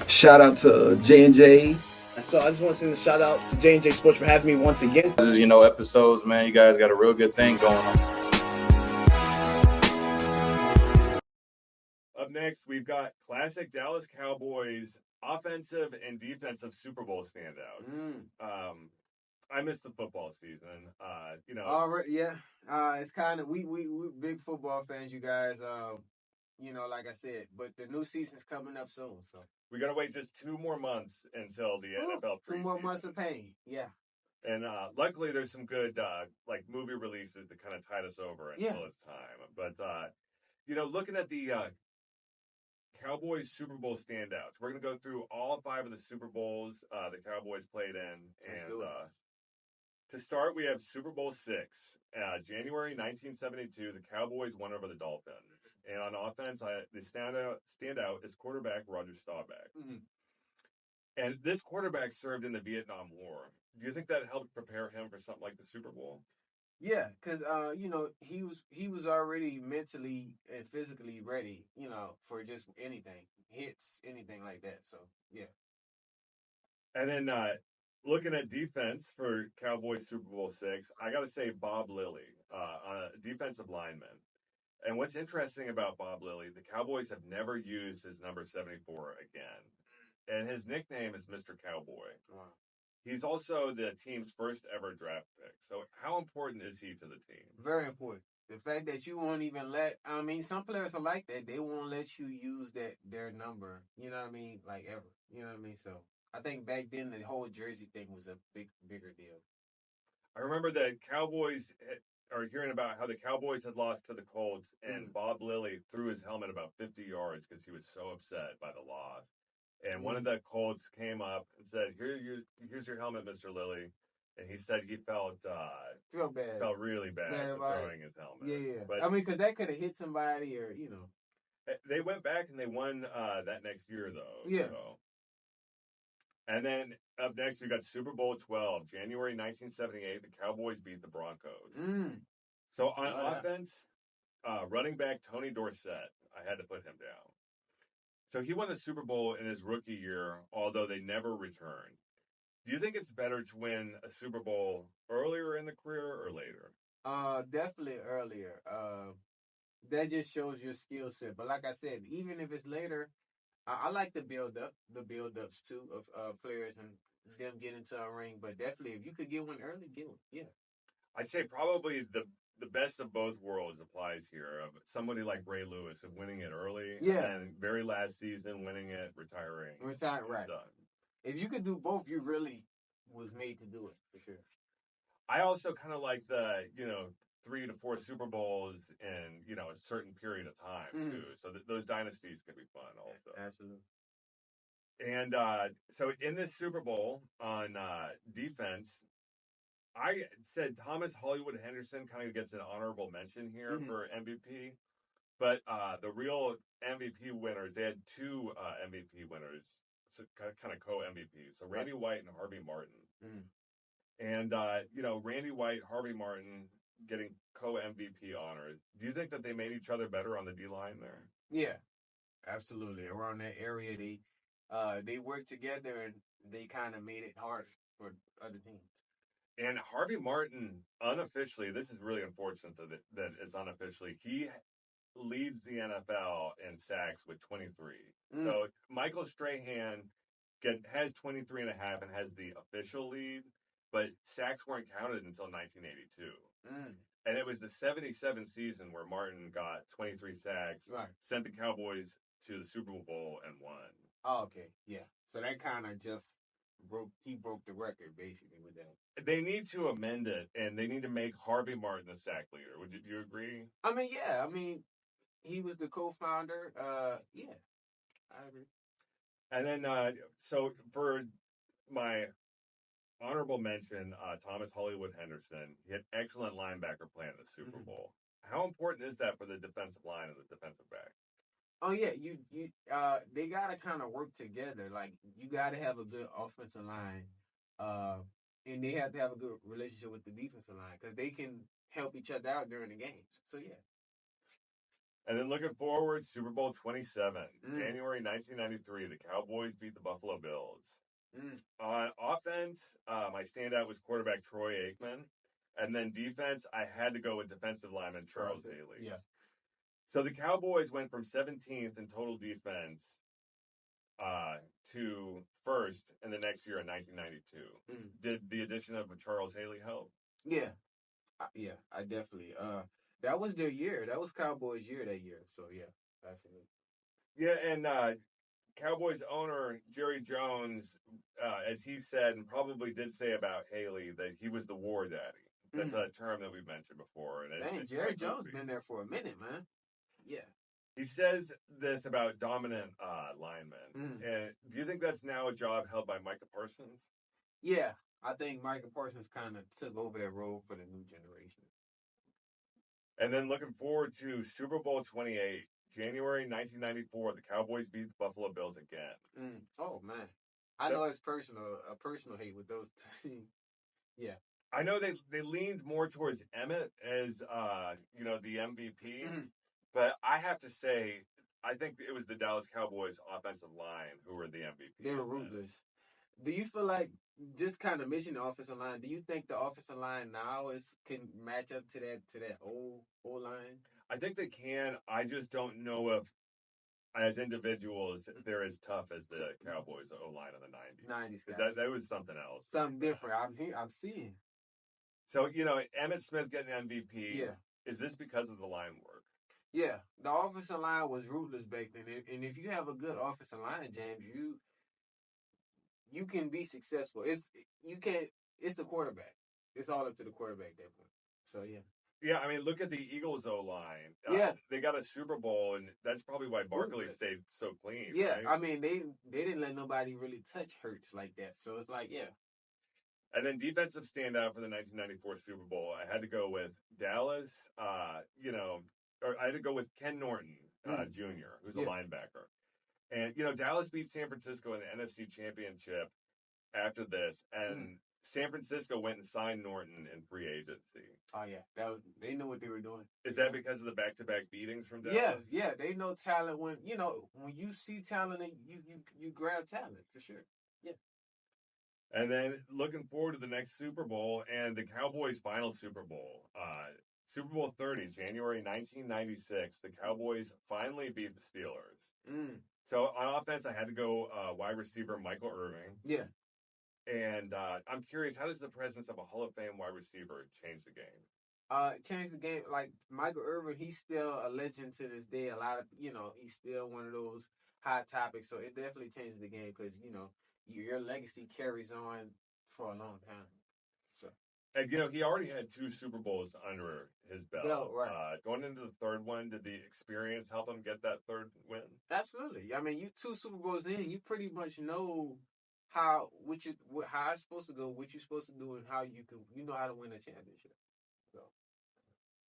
Shout out to J&J. So I just want to send a shout out to J&J Sports for having me once again. This is, episodes, man. You guys got a real good thing going on. Up next, we've got classic Dallas Cowboys offensive and defensive Super Bowl standouts. I missed the football season. Already, yeah. It's kind of we big football fans, you guys. Like I said, but the new season's coming up soon, so we gotta wait just 2 more months until the NFL preseason. 2 more months of pain, yeah. And luckily, there's some good movie releases to kind of tide us over until it's time. But looking at the Cowboys Super Bowl standouts, we're gonna go through all 5 of the Super Bowls the Cowboys played in, and to start, we have Super Bowl VI, January 1972. The Cowboys won over the Dolphins. And on offense, the standout is quarterback Roger Staubach. Mm-hmm. And this quarterback served in the Vietnam War. Do you think that helped prepare him for something like the Super Bowl? Yeah, because he was already mentally and physically ready, for just anything, hits, anything like that. So yeah. And then looking at defense for Cowboys Super Bowl VI, I got to say Bob Lilly, a defensive lineman. And what's interesting about Bob Lilly, the Cowboys have never used his number 74 again. And his nickname is Mr. Cowboy. Wow. He's also the team's first ever draft pick. So how important is he to the team? Very important. The fact that you won't even some players are like that. They won't let you use their number, like ever. You know what I mean? So I think back then the whole jersey thing was a bigger deal. I remember the Cowboys are hearing about how the Cowboys had lost to the Colts, and Bob Lilly threw his helmet about 50 yards because he was so upset by the loss. And one of the Colts came up and said, here's your helmet, Mr. Lilly. And he said he felt really bad for throwing his helmet. Yeah. But, because that could have hit somebody or, They went back and they won that next year, though. Yeah. So. And then up next, we got Super Bowl 12, January 1978. The Cowboys beat the Broncos. So on offense, running back Tony Dorsett, I had to put him down. So he won the Super Bowl in his rookie year, although they never returned. Do you think it's better to win a Super Bowl earlier in the career or later? Definitely earlier. That just shows your skill set. But like I said, even if it's later, I like the build-ups too of players and them getting into a ring. But definitely, if you could get one early, get one. Yeah. I'd say probably the best of both worlds applies here. Somebody like Ray Lewis of winning it early, and very last season winning it, retiring. Right. Done. If you could do both, you really was made to do it for sure. I also kind of like the 3 to 4 Super Bowls in a certain period of time too. So those dynasties can be fun also. Absolutely. And so in this Super Bowl on defense, I said Thomas Hollywood Henderson kind of gets an honorable mention here for MVP. But the real MVP winners, they had 2 MVP winners, kind of co-MVPs. So Randy White and Harvey Martin. And, Randy White, Harvey Martin getting co-MVP honors. Do you think that they made each other better on the D-line there? Yeah, absolutely. Around that area, they worked together and they kind of made it hard for other teams. And Harvey Martin, unofficially, this is really unfortunate that it's unofficially, he leads the NFL in sacks with 23. So Michael Strahan has 23 and a half and has the official lead, but sacks weren't counted until 1982. And it was the 77 season where Martin got 23 sacks, sent the Cowboys to the Super Bowl, and won. Oh, okay. Yeah. So that kind of just broke the record, basically, with that. They need to amend it, and they need to make Harvey Martin the sack leader. Do you agree? I mean, yeah. I mean, he was the co-founder. Yeah, I agree. And then, so for my honorable mention, Thomas Hollywood Henderson. He had excellent linebacker play in the Super Bowl. How important is that for the defensive line and the defensive back? Oh yeah, they gotta kind of work together. Like you gotta have a good offensive line, and they have to have a good relationship with the defensive line because they can help each other out during the games. So yeah. And then looking forward, Super Bowl 27, Mm. January 1993, the Cowboys beat the Buffalo Bills. Mm. On offense, my standout was quarterback Troy Aikman. And then defense, I had to go with defensive lineman Charles Haley. Yeah. So the Cowboys went from 17th in total defense to first in the next year in 1992. Did the addition of Charles Haley help? Yeah. I definitely. That was their year. That was Cowboys' year that year. So yeah, definitely. Yeah, and Cowboys owner Jerry Jones, as he said and probably did say about Haley, that he was the war daddy. That's a term that we've mentioned before. And Dang, Jerry Jones been there for a minute, man. Yeah. He says this about dominant linemen. And do you think that's now a job held by Micah Parsons? Yeah, I think Micah Parsons kind of took over that role for the new generation. And then looking forward to Super Bowl 28, January 1994, the Cowboys beat the Buffalo Bills again. Oh, man. I know it's a personal hate with those teams. Yeah. I know they leaned more towards Emmett as, the MVP. But I have to say, I think it was the Dallas Cowboys offensive line who were the MVP. They were ruthless. Do you feel like, just kind of missing the offensive line, do you think the offensive line now can match up to that old line? I think they can. I just don't know if, as individuals, they're as tough as the Cowboys O-line in the 90s. 90s, that was something else. Something different. I've seen. So, Emmitt Smith getting MVP. Yeah. Is this because of the line work? Yeah. The offensive line was ruthless back then. And if you have a good offensive line, James, you can be successful. It's the quarterback. It's all up to the quarterback at that point. So, yeah. Yeah, I mean, look at the Eagles O-line. They got a Super Bowl, and that's probably why Barkley stayed so clean. Yeah, right? I mean, they didn't let nobody really touch Hurts like that. So it's like, yeah. And then defensive standout for the 1994 Super Bowl, I had to go with Dallas, or I had to go with Ken Norton Jr., who's a linebacker. And, Dallas beat San Francisco in the NFC Championship after this, and San Francisco went and signed Norton in free agency. Oh, yeah. They know what they were doing. Is that because of the back-to-back beatings from Dallas? Yeah. They know talent when you see talent, you grab talent, for sure. Yeah. And then looking forward to the next Super Bowl and the Cowboys' final Super Bowl. Super Bowl 30, January 1996, the Cowboys finally beat the Steelers. So on offense, I had to go wide receiver Michael Irvin. Yeah. And I'm curious, how does the presence of a Hall of Fame wide receiver change the game? Change the game. Like Michael Irvin, he's still a legend to this day. A lot of, he's still one of those hot topics. So it definitely changes the game because, your legacy carries on for a long time. So. And, he already had 2 Super Bowls under his belt. Right. Going into the third one, did the experience help him get that third win? Absolutely. I mean, you 2 Super Bowls in, you pretty much know how it's supposed to go, what you're supposed to do, and how you know how to win a championship. So.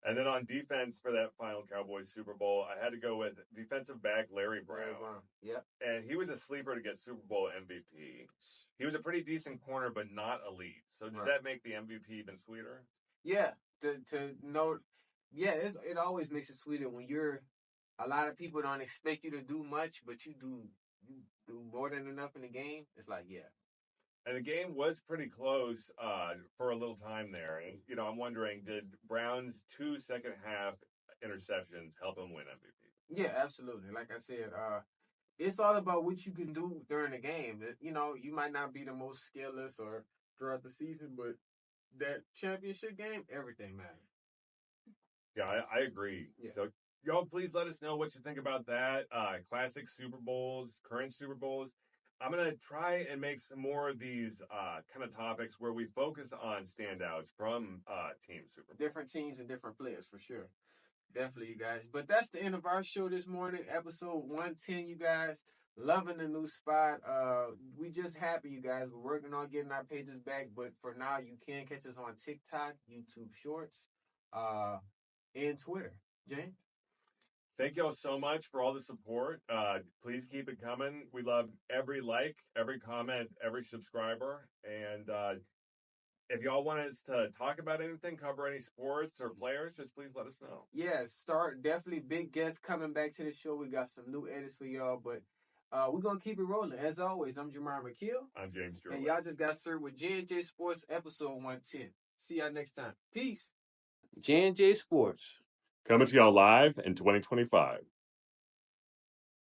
And then on defense for that final Cowboys Super Bowl, I had to go with defensive back Larry Brown. Yeah. And he was a sleeper to get Super Bowl MVP. He was a pretty decent corner, but not elite. So does that make the MVP even sweeter? Yeah. To know, it always makes it sweeter when a lot of people don't expect you to do much, but you do more than enough in the game. It's like, yeah. And the game was pretty close for a little time there. And, I'm wondering, did Brown's 2 second-half interceptions help him win MVP? Yeah, absolutely. Like I said, it's all about what you can do during the game. You might not be the most skillless or throughout the season, but that championship game, everything matters. Yeah, I agree. Yeah. So, y'all, please let us know what you think about that. Classic Super Bowls, current Super Bowls. I'm going to try and make some more of these kind of topics where we focus on standouts from Team Super Bowl. Different teams and different players, for sure. Definitely, you guys. But that's the end of our show this morning, episode 110, you guys. Loving the new spot. We just happy, you guys. We're working on getting our pages back, but for now, you can catch us on TikTok, YouTube Shorts, and Twitter. James? Thank y'all so much for all the support. Please keep it coming. We love every like, every comment, every subscriber. And If y'all want us to talk about anything, cover any sports or players, just please let us know. Yeah, definitely big guests coming back to the show. We got some new edits for y'all, but we're gonna keep it rolling. As always, I'm Jamar McKeel. I'm James Jordan. And y'all just got served with J&J Sports episode 110. See y'all next time. Peace. J&J Sports. Coming to y'all live in 2025.